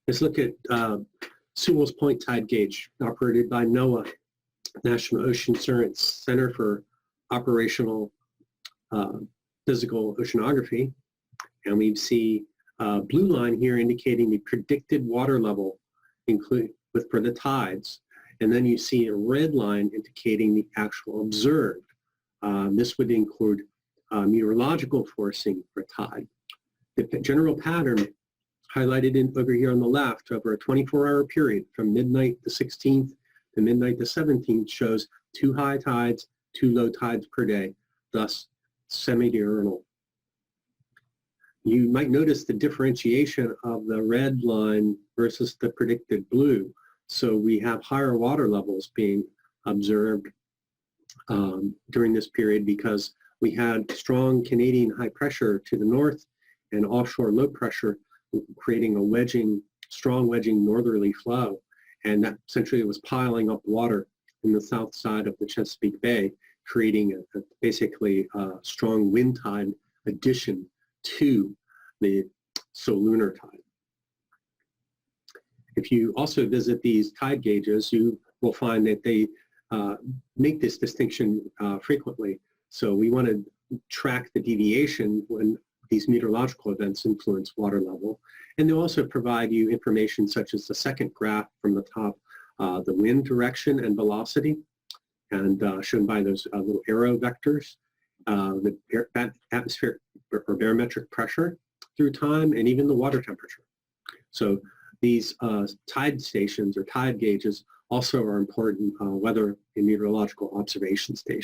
Let's look at Sewells Point tide gauge, operated by NOAA, National Ocean Science Center for Operational Physical Oceanography. And we see a blue line here indicating the predicted water level for the tides. And then you see a red line indicating the actual observed. This would include meteorological forcing for tide. The general pattern highlighted over here on the left over a 24-hour period from midnight the 16th to midnight the 17th shows 2 high tides, 2 low tides per day, thus semi-diurnal. You might notice the differentiation of the red line versus the predicted blue. So we have higher water levels being observed during this period because we had strong Canadian high pressure to the north and offshore low pressure, creating a strong wedging northerly flow. And that essentially was piling up water in the south side of the Chesapeake Bay, creating basically a strong wind tide addition to the solunar tide. If you also visit these tide gauges, you will find that they make this distinction frequently. So we want to track the deviation when these meteorological events influence water level. And they'll also provide you information such as the second graph from the top, the wind direction and velocity, and shown by those little arrow vectors, the atmospheric or barometric pressure through time, and even the water temperature. So these tide stations or tide gauges also are important weather and meteorological observation stations.